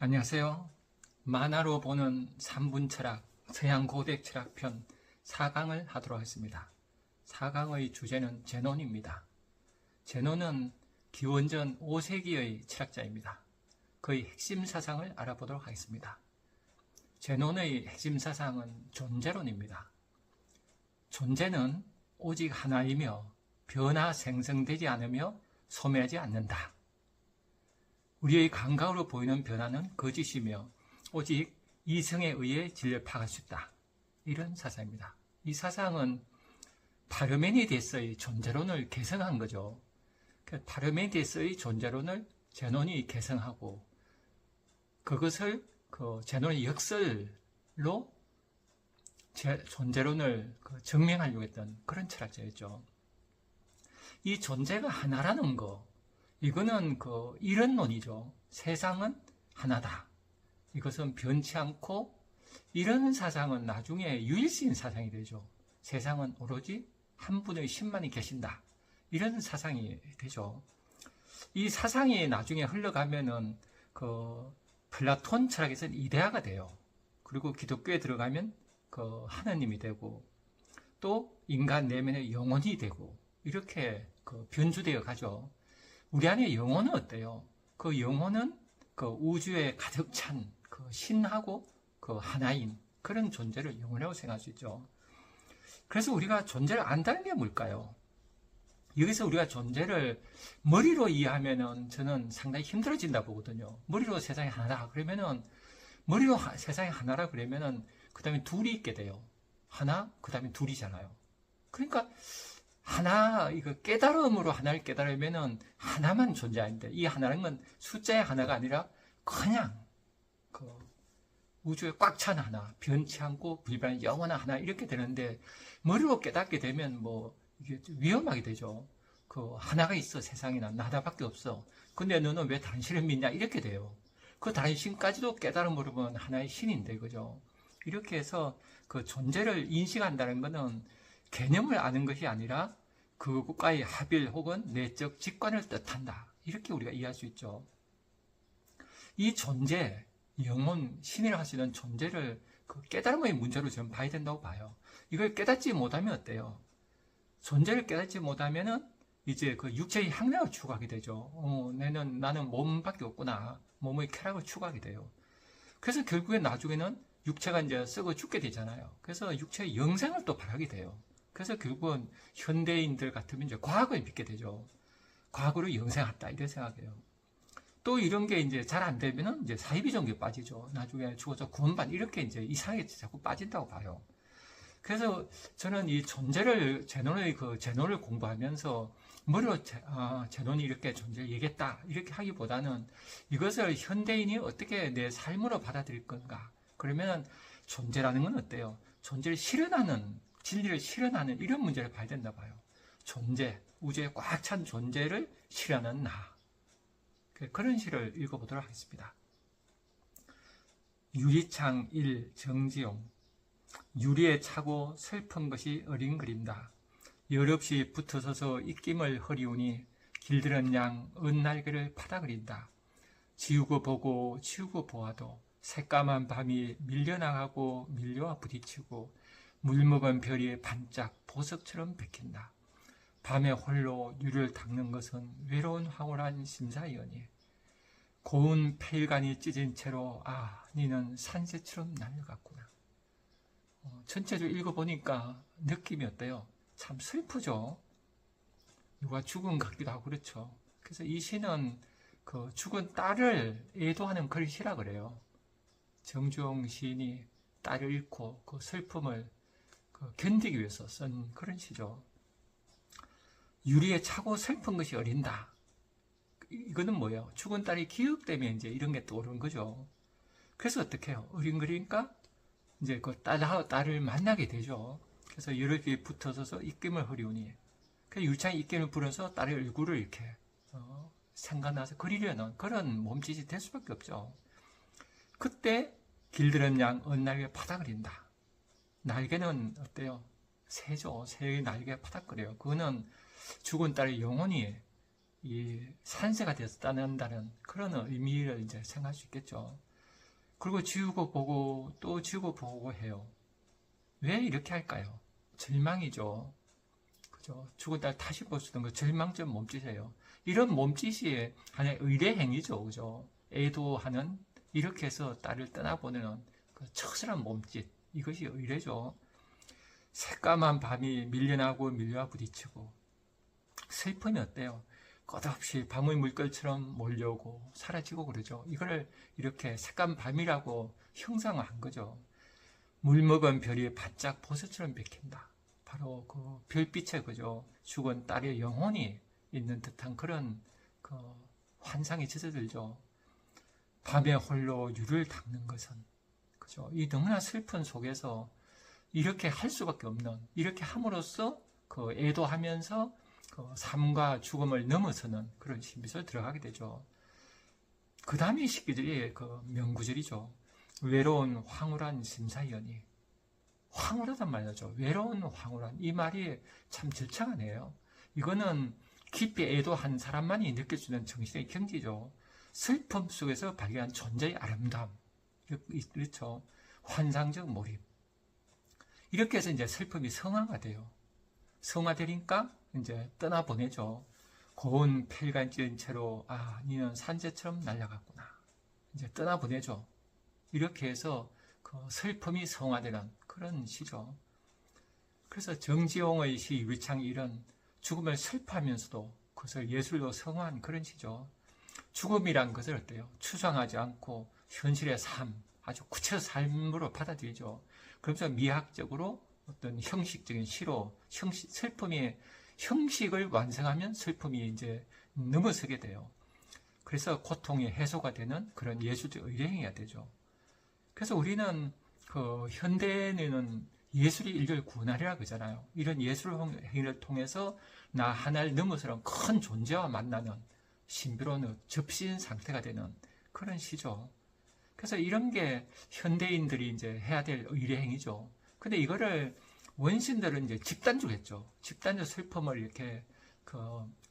안녕하세요. 만화로 보는 3분 철학, 서양 고대 철학 편 4강을 하도록 하겠습니다. 4강의 주제는 제논입니다. 제논은 기원전 5세기의 철학자입니다. 그의 핵심 사상을 알아보도록 하겠습니다. 제논의 핵심 사상은 존재론입니다. 존재는 오직 하나이며 변화 생성되지 않으며 소멸하지 않는다. 우리의 감각으로 보이는 변화는 거짓이며 오직 이성에 의해 진리를 파악할 수 있다. 이런 사상입니다. 이 사상은 파르메니데스의 존재론을 개성한 거죠. 파르메니데스의 존재론을 제논이 개성하고 그것을 제논의 역설로 존재론을 증명하려고 했던 그런 철학자였죠. 이 존재가 하나라는 거, 이거는 이런론이죠. 세상은 하나다. 이것은 변치 않고, 이런 사상은 나중에 유일신 사상이 되죠. 세상은 오로지 한 분의 신만이 계신다. 이런 사상이 되죠. 이 사상이 나중에 흘러가면은 플라톤 철학에서는 이데아가 돼요. 그리고 기독교에 들어가면 하느님이 되고, 또 인간 내면의 영혼이 되고, 이렇게 변주되어 가죠. 우리 안에 영혼은 어때요? 그 영혼은 우주에 가득 찬 신하고 하나인 그런 존재를 영혼이라고 생각할 수 있죠. 그래서 우리가 존재를 안다는 게 뭘까요? 여기서 우리가 존재를 머리로 이해하면은 저는 상당히 힘들어진다 보거든요. 머리로 세상이 하나다 그러면은 머리로 세상이 하나라 그러면은 그 다음에 둘이 있게 돼요. 하나, 그 다음에 둘이잖아요. 그러니까 이거 깨달음으로 하나를 깨달으면은 하나만 존재하는데, 이 하나는 건 숫자의 하나가 아니라 그냥 우주에 꽉 찬 하나, 변치 않고 불변한 영원한 하나, 이렇게 되는데, 머리로 깨닫게 되면 이게 위험하게 되죠. 하나가 있어, 세상에 나 하나밖에 없어. 근데 너는 왜 다른 신을 믿냐? 이렇게 돼요. 그 다른 신까지도 깨달음으로 보면 하나의 신인데, 그죠? 이렇게 해서 존재를 인식한다는 것은 개념을 아는 것이 아니라 그것과의 합일 혹은 내적 직관을 뜻한다. 이렇게 우리가 이해할 수 있죠. 이 존재, 영혼, 신이라 할 수 있는 존재를 깨달음의 문제로 저는 봐야 된다고 봐요. 이걸 깨닫지 못하면 어때요? 존재를 깨닫지 못하면은 이제 육체의 향락을 추구하게 되죠. 나는 몸밖에 없구나. 몸의 쾌락을 추구하게 돼요. 그래서 결국엔 나중에는 육체가 이제 썩어 죽게 되잖아요. 그래서 육체의 영생을 또 바라게 돼요. 그래서 결국은 현대인들 같으면 이제 과학을 믿게 되죠. 과학으로 영생했다 이런 생각해요. 또 이런 게 이제 잘 안 되면은 이제 사이비 종교에 빠지죠. 나중에 죽어서 구원받 이렇게 이제 이상하게 자꾸 빠진다고 봐요. 그래서 저는 이 존재를 제논을 공부하면서 머리로 제논이 이렇게 존재를 얘기했다 이렇게 하기보다는 이것을 현대인이 어떻게 내 삶으로 받아들일 건가. 그러면 존재라는 건 어때요? 존재를 실현하는, 진리를 실현하는 이런 문제를 봐야 된다 봐요. 존재, 우주에 꽉 찬 존재를 실현하는 나. 그런 시를 읽어보도록 하겠습니다. 유리창 1 정지용. 유리에 차고 슬픈 것이 어린 그림다. 열없이 붙어서서 입김을 허리우니 길들은 양 은날개를 파다그린다. 지우고 보고 치우고 보아도 새까만 밤이 밀려나가고 밀려와 부딪히고 물먹은 별이 반짝 보석처럼 베낀다. 밤에 홀로 유리를 닦는 것은 외로운 황홀한 심사위원이. 고운 페일간이 찢은 채로 니는 산새처럼 날려갔구나. 전체를 읽어보니까 느낌이 어때요? 참 슬프죠. 누가 죽은 것 같기도 하고 그렇죠. 그래서 이 시는 죽은 딸을 애도하는 그런 시라 그래요. 정주영 시인이 딸을 잃고 그 슬픔을 견디기 위해서 쓴 그런 시죠. 유리에 차고 슬픈 것이 어린다. 이거는 뭐예요? 죽은 딸이 기억되면 이제 이런 게 떠오르는 거죠. 그래서 어떻게 해요? 어린거리니까 이제 딸을 만나게 되죠. 그래서 여럿이 붙어서서 입김을 허리우니. 그래서 유리창에 입김을 불어서 딸의 얼굴을 이렇게 생각나서 그리려는 그런 몸짓이 될 수밖에 없죠. 그때 길들은 양 은날개 파닥거린다. 날개는 어때요? 새죠. 새의 날개가 파닥거려요. 그거는 죽은 딸의 영혼이 이 산새가 되어서 떠난다는 그런 의미를 이제 생각할 수 있겠죠. 그리고 지우고 보고 또 지우고 보고 해요. 왜 이렇게 할까요? 절망이죠. 그죠? 죽은 딸 다시 볼 수 있는 그 절망적 몸짓이에요. 이런 몸짓이 하나의 의례 행위죠. 그죠? 애도하는, 이렇게 해서 딸을 떠나보내는 그 처절한 몸짓. 이것이 의례죠. 새까만 밤이 밀려나고 밀려와 부딪히고, 슬픔이 어때요? 끝없이 밤의 물결처럼 몰려오고 사라지고 그러죠. 이걸 이렇게 색감 밤이라고 형상화한 거죠. 물 먹은 별이 바짝 보석처럼 비킨다. 바로 그 별빛에 그죠. 죽은 딸의 영혼이 있는 듯한 그런 그 환상이 젖어들죠. 밤에 홀로 유를 닦는 것은, 그죠. 이 너무나 슬픈 속에서 이렇게 할 수밖에 없는, 이렇게 함으로써 그 애도하면서 그 삶과 죽음을 넘어서는 그런 신비소에 들어가게 되죠. 그 다음에 시기들이 그 명구절이죠. 외로운 황홀한 심사위원이, 황홀하단 말이죠. 외로운 황홀한, 이 말이 참 절창하네요. 이거는 깊이 애도한 사람만이 느낄 수 있는 정신의 경지죠. 슬픔 속에서 발견한 존재의 아름다움, 그렇죠. 환상적 몰입. 이렇게 해서 이제 슬픔이 성화가 돼요. 성화되니까 이제 떠나보내죠. 고운 펠간 찌른 채로, 아, 니는 산재처럼 날아갔구나. 이제 떠나보내죠. 이렇게 해서 그 슬픔이 성화되는 그런 시죠. 그래서 정지용의 시 유리창이 이런 죽음을 슬퍼하면서도 그것을 예술로 성화한 그런 시죠. 죽음이란 것을 어때요? 추상하지 않고 현실의 삶, 아주 구체적 삶으로 받아들이죠. 그러면서 미학적으로 어떤 형식적인 시로 슬픔이 형식을 완성하면 슬픔이 이제 넘어서게 돼요. 그래서 고통이 해소가 되는 그런 예술적 의례행위가 되죠. 그래서 우리는 그 현대에는 예술이 인류를 구원하리라 그러잖아요. 이런 예술 행위를 통해서 나 하나를 넘어서는 큰 존재와 만나는 신비로운 접신 상태가 되는 그런 시죠. 그래서 이런 게 현대인들이 이제 해야 될 의례행위죠. 근데 이거를 원신들은 이제 집단적으로 했죠. 집단적 슬픔을 이렇게 그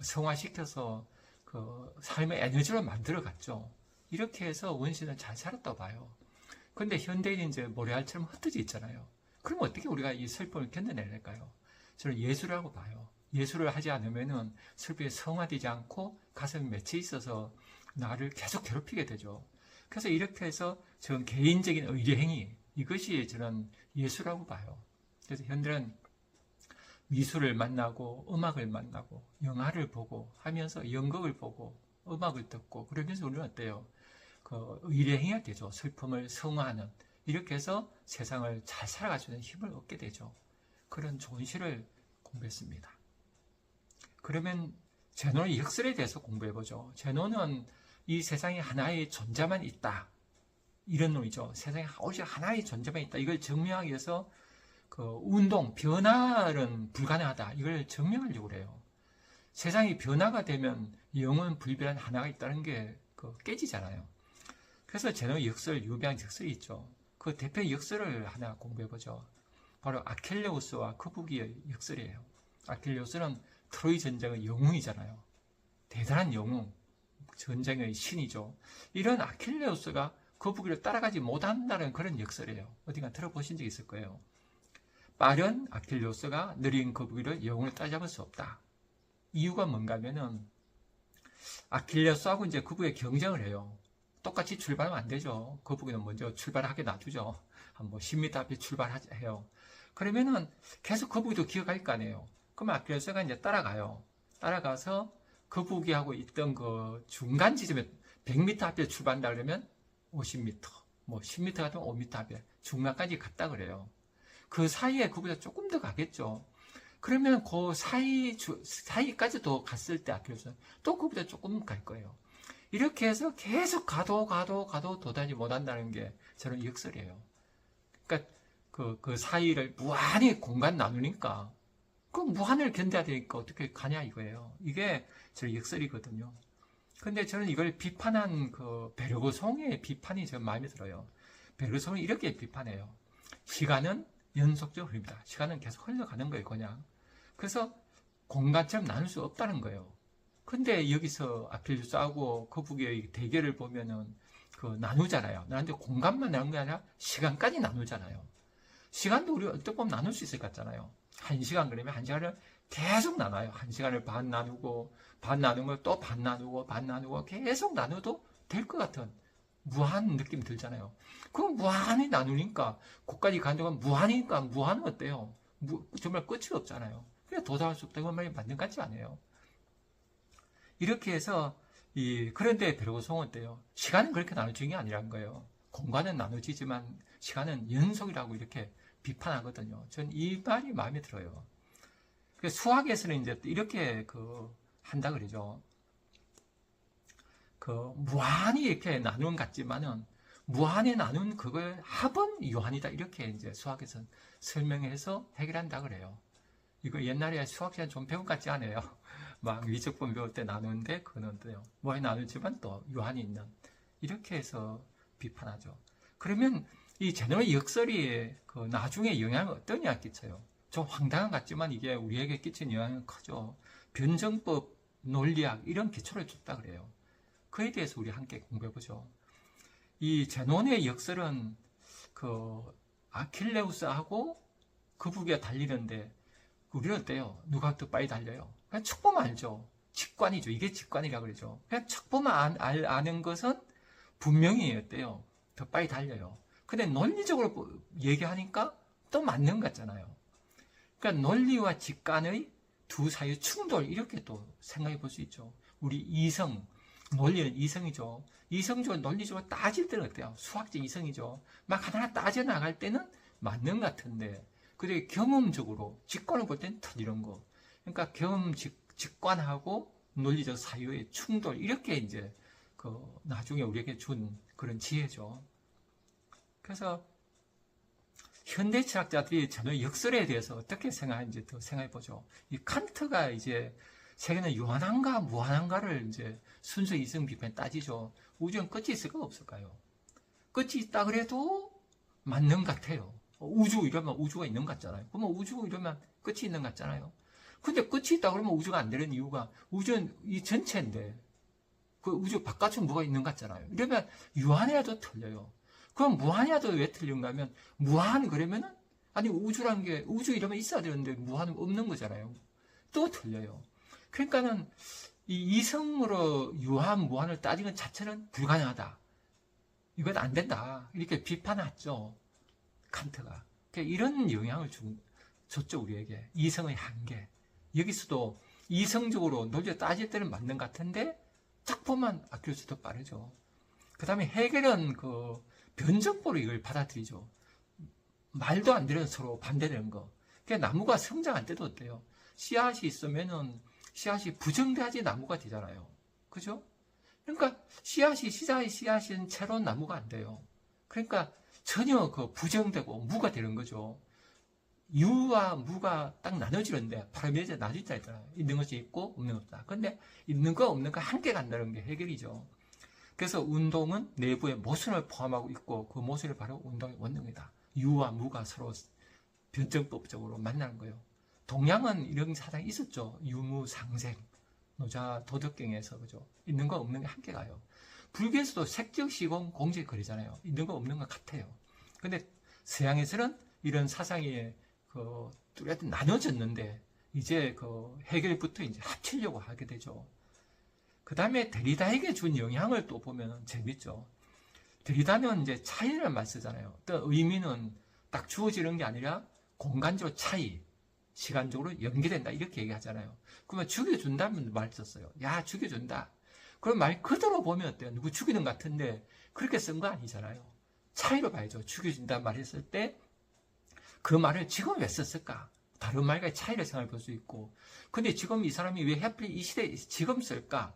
성화시켜서 그 삶의 에너지로 만들어 갔죠. 이렇게 해서 원신은 잘 살았다고 봐요. 근데 현대인이 이제 모래알처럼 흩어져 있잖아요. 그럼 어떻게 우리가 이 슬픔을 견뎌낼까요? 저는 예술이라고 봐요. 예술을 하지 않으면은 슬픔이 성화되지 않고 가슴에 맺혀 있어서 나를 계속 괴롭히게 되죠. 그래서 이렇게 해서 저는 개인적인 의례행위, 이것이 저는 예술이라고 봐요. 그래서 현대는 미술을 만나고 음악을 만나고 영화를 보고 하면서 연극을 보고 음악을 듣고 그러면서 우리는 어때요? 그 의례행위가 되죠. 슬픔을 성화하는. 이렇게 해서 세상을 잘 살아갈 수 있는 힘을 얻게 되죠. 그런 좋은 시를 공부했습니다. 그러면 제노의 역설에 대해서 공부해보죠. 제노는 이 세상에 하나의 존재만 있다. 이런 놈이죠. 세상에 오직 하나의 존재만 있다. 이걸 증명하기 위해서 그 운동, 변화는 불가능하다. 이걸 증명하려고 그래요. 세상이 변화가 되면 영원 불변한 하나가 있다는 게 깨지잖아요. 그래서 제노의 역설, 유명한 역설이 있죠. 그 대표 역설을 하나 공부해보죠. 바로 아킬레우스와 거북이의 역설이에요. 아킬레우스는 트로이 전쟁의 영웅이잖아요. 대단한 영웅, 전쟁의 신이죠. 이런 아킬레우스가 거북이를 따라가지 못한다는 그런 역설이에요. 어딘가 들어보신 적 있을 거예요. 빠른 아킬레우스가 느린 거북이를 영웅을 따라잡을 수 없다. 이유가 뭔가 하면은 아킬레우스하고 이제 거북이가 경쟁을 해요. 똑같이 출발하면 안 되죠. 거북이는 먼저 출발하게 놔두죠. 한 10m 앞에 출발해요. 그러면은 계속 거북이도 기어갈 거 아니에요. 그럼 아킬레우스가 이제 따라가요. 따라가서 거북이하고 있던 그 중간 지점에 100m 앞에 출발한다 그러면 50m, 10m 같으면 5m 앞에 중간까지 갔다 그래요. 그 사이에 거북이가 조금 더 가겠죠. 그러면 그 사이까지 더 갔을 때 아킬레우스는 또 거북이가 조금 갈 거예요. 이렇게 해서 계속 가도 도달하지 못한다는 게 저는 역설이에요. 그러니까 그 사이를 무한히 공간 나누니까 그 무한을 견뎌야 되니까 어떻게 가냐 이거예요. 이게 저는 역설이거든요. 근데 저는 이걸 비판한 그 베르그송의 비판이 저 마음에 들어요. 베르그송이 이렇게 비판해요. 시간은 연속적으로 흐릅니다. 시간은 계속 흘러가는 거예요, 그냥. 그래서 공간처럼 나눌 수 없다는 거예요. 근데 여기서 아킬레우스하고 거북이의 대결을 보면은 나누잖아요. 나는데 공간만 나눈 게 아니라 시간까지 나누잖아요. 시간도 우리 어떻게 보면 나눌 수 있을 것 같잖아요. 1시간 그러면 1시간을 계속 나눠요. 1시간을 반 나누고, 반 나누면 또 반 나누고, 반 나누고, 계속 나눠도 될 것 같은 무한 느낌 들잖아요. 그럼 무한히 나누니까, 거기까지 간 동안 무한이니까, 무한은 어때요? 정말 끝이 없잖아요. 그냥 도달할 수 없다고 말이 맞는 것 같지 않아요? 이렇게 해서, 그런데 배로고송은 어때요? 시간은 그렇게 나눠지는 게 아니란 거예요. 공간은 나눠지지만, 시간은 연속이라고 이렇게 비판하거든요. 전 이 말이 마음에 들어요. 수학에서는 이제 이렇게 한다 그러죠. 무한히 이렇게 나누는 것 같지만은, 무한히 나눈 그걸 합은 유한이다. 이렇게 이제 수학에서 설명해서 해결한다 그래요. 이거 옛날에 수학 시간 좀 배운 것 같지 않아요? 막 위적분 배울 때 나누는데, 그거는 어때요? 무한히 나누지만 또 유한이 있는. 이렇게 해서 비판하죠. 그러면 이 제노의 역설이 나중에 영향을 어떠냐 끼쳐요. 좀 황당한 것 같지만 이게 우리에게 끼친 영향은 크죠. 변정법, 논리학 이런 기초를 줬다 그래요. 그에 대해서 우리 함께 공부해보죠. 이 제논의 역설은 아킬레우스하고 그북에 달리는데 우리는 어때요? 누가 더 빨리 달려요? 그냥 척 보면 알죠. 직관이죠. 이게 직관이라고 그러죠. 그냥 척 보면 아는 것은 분명히 어때요? 더 빨리 달려요. 근데 논리적으로 얘기하니까 또 맞는 것 같잖아요. 그러니까 논리와 직관의 두 사이의 충돌 이렇게 또 생각해 볼 수 있죠. 우리 이성, 논리는 이성이죠. 이성적으로 논리적으로 따질 때는 어때요? 수학적 이성이죠. 막 하나하나 따져나갈 때는 맞는 것 같은데 근데 경험적으로 직관을 볼 때는 틀리는 거. 그러니까 경험, 직관하고 논리적 사유의 충돌 이렇게 이제 나중에 우리에게 준 그런 지혜죠. 그래서 현대 철학자들이 저는 역설에 대해서 어떻게 생각하는지 더 생각해 보죠. 이 칸트가 이제 세계는 유한한가 무한한가를 이제 순수 이성 비판에 따지죠. 우주는 끝이 있을까 없을까요? 끝이 있다 그래도 맞는 것 같아요. 우주 이러면 우주가 있는 것 같잖아요. 그러면 우주 이러면 끝이 있는 것 같잖아요. 근데 끝이 있다 그러면 우주가 안 되는 이유가 우주는 이 전체인데 그 우주 바깥에 뭐가 있는 것 같잖아요. 이러면 유한해도 틀려요. 그럼 무한이라도 왜 틀린가 하면 무한 그러면은 아니 우주란 게 우주 이러면 있어야 되는데 무한은 없는 거잖아요. 또 틀려요. 그러니까는 이 이성으로 유한 무한을 따지는 자체는 불가능하다. 이건 안 된다. 이렇게 비판했죠. 칸트가. 그러니까 이런 영향을 줬죠 우리에게. 이성의 한계. 여기서도 이성적으로 논리를 따질 때는 맞는 것 같은데 딱 보면 아킬레우스도 빠르죠. 그 다음에 해결은 변정법으로 이걸 받아들이죠. 말도 안 되는 서로 반대되는 거. 그러니까 나무가 성장할 때도 어때요? 씨앗이 있으면은 씨앗이 부정돼야지 나무가 되잖아요. 그죠? 그러니까 씨앗인 채로 나무가 안 돼요. 그러니까 전혀 부정되고 무가 되는 거죠. 유와 무가 딱 나눠지는데 파라미터에 나눠진다 했잖아요. 있는 것이 있고 없는 것 없다. 근데 있는 거 없는 거 함께 간다는 게 해결이죠. 그래서 운동은 내부에 모순을 포함하고 있고 그 모순이 바로 운동의 원동이다. 유와 무가 서로 변정법적으로 만나는 거예요. 동양은 이런 사상이 있었죠. 유무상생, 노자 도덕경에서 그죠. 있는 거 없는 게 함께 가요. 불교에서도 색적 시공 공적 거리잖아요. 있는 거 없는 거 같아요. 근데 서양에서는 이런 사상이 뚜렷이 나눠졌는데 이제 해결부터 이제 합치려고 하게 되죠. 그 다음에 데리다에게 준 영향을 또 보면 재밌죠. 데리다는 이제 차이를 말 쓰잖아요. 어떤 의미는 딱 주어지는 게 아니라 공간적으로 차이, 시간적으로 연계된다 이렇게 얘기하잖아요. 그러면 죽여준다면 말 썼어요. 야 죽여준다. 그럼 말 그대로 보면 어때요? 누구 죽이는 것 같은데 그렇게 쓴 거 아니잖아요. 차이로 봐야죠. 죽여준다 말했을 때 그 말을 지금 왜 썼을까? 다른 말과의 차이를 생각해 볼 수 있고 근데 지금 이 사람이 왜 하필 이 시대에 지금 쓸까?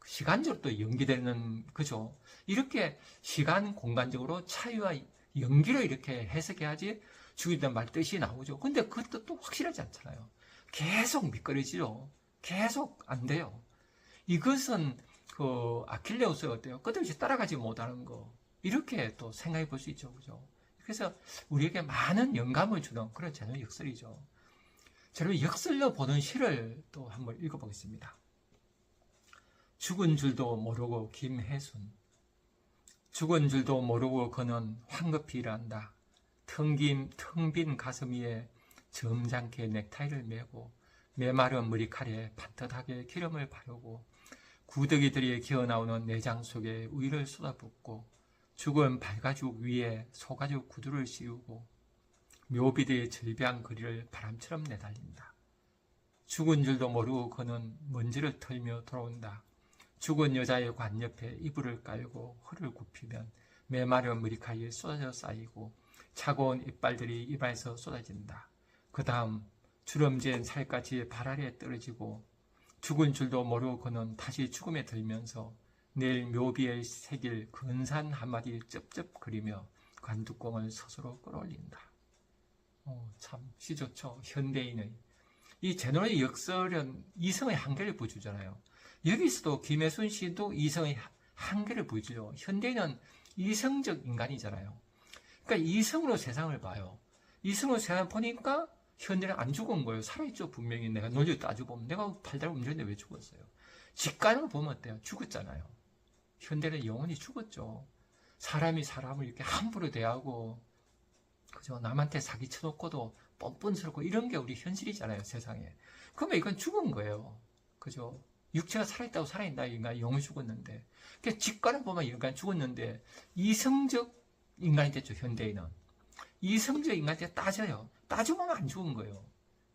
시간적으로 또 연기되는 거죠. 이렇게 시간 공간적으로 차이와 연기로 이렇게 해석해야지 죽이던 말 뜻이 나오죠. 근데 그 뜻도 확실하지 않잖아요. 계속 미끄러지죠. 계속 안 돼요. 이것은 아킬레우스가 어때요? 끝없이 따라가지 못하는 거. 이렇게 또 생각해 볼 수 있죠. 그죠? 그래서 우리에게 많은 영감을 주는 그런 제노의 역설이죠. 제노의 역설로 보는 시를 또 한번 읽어보겠습니다. 죽은 줄도 모르고 김혜순. 죽은 줄도 모르고 그는 황급히 일한다. 텅 빈 가슴 위에 점잖게 넥타이를 메고 메마른 머리칼에 반듯하게 기름을 바르고 구더기들이 기어나오는 내장 속에 우유를 쏟아붓고 죽은 발가죽 위에 소가죽 구두를 씌우고 묘비대의 절비한 거리를 바람처럼 내달린다. 죽은 줄도 모르고 그는 먼지를 털며 돌아온다. 죽은 여자의 관 옆에 이불을 깔고 허를 굽히면 메마른 머리카락이 쏟아져 쌓이고 차가운 이빨들이 입안에서 쏟아진다. 그 다음 주름진 살갗이 발 아래에 떨어지고 죽은 줄도 모르고 그는 다시 죽음에 들면서 내일 묘비에 새길 근사한 한마디 쩝쩝거리며 관뚜껑을 스스로 끌어올린다. 참 시 좋죠. 현대인의 이 제노의 역설은 이성의 한계를 보여주잖아요. 여기서도 김혜순 씨도 이성의 한계를 보여주죠. 현대인은 이성적 인간이잖아요. 그러니까 이성으로 세상을 봐요. 이성으로 세상을 보니까 현대는 안 죽은 거예요. 살아있죠. 분명히 내가 논리를 따져보면 내가 팔다리 움직였는데 왜 죽었어요. 직관으로 보면 어때요? 죽었잖아요. 현대는 영원히 죽었죠. 사람이 사람을 이렇게 함부로 대하고 그죠? 남한테 사기 쳐놓고도 뻔뻔스럽고 이런 게 우리 현실이잖아요. 세상에. 그러면 이건 죽은 거예요. 그죠? 육체가 살아있다고 살아있나 인간이 영원히 죽었는데 그러니까 직관을 보면 인간이 죽었는데 이성적 인간이 됐죠. 현대인은. 이성적 인간한테 따져요. 따져보면 안 죽은 거예요.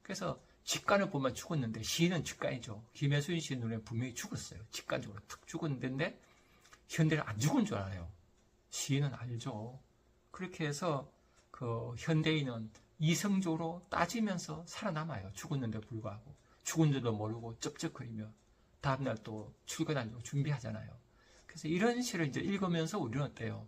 그래서 직관을 보면 죽었는데 시인은 직관이죠. 김혜순 씨 눈에 분명히 죽었어요. 직관적으로 툭 죽었는데 현대는 안 죽은 줄 알아요. 시인은 알죠. 그렇게 해서 그 현대인은 이성적으로 따지면서 살아남아요. 죽었는데 불구하고. 죽은 줄도 모르고 쩝쩝거리며 다음날 또 출근하려고 준비하잖아요. 그래서 이런 시를 이제 읽으면서 우리는 어때요?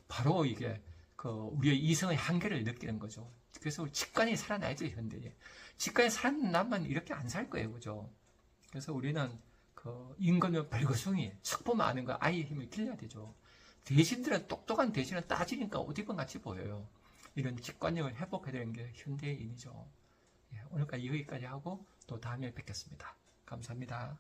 바로 이게 우리의 이성의 한계를 느끼는 거죠. 그래서 우리 직관이 살아나야죠, 현대에. 직관이 살아나면 이렇게 안 살 거예요, 그죠? 그래서 우리는 인간은 벌거숭이, 척 보면 아는 거 아이의 힘을 길러야 되죠. 대신들은 똑똑한 대신은 따지니까 어디건 같이 보여요. 이런 직관력을 회복해야 되는 게 현대인이죠. 오늘까지 여기까지 하고 또 다음에 뵙겠습니다. 감사합니다.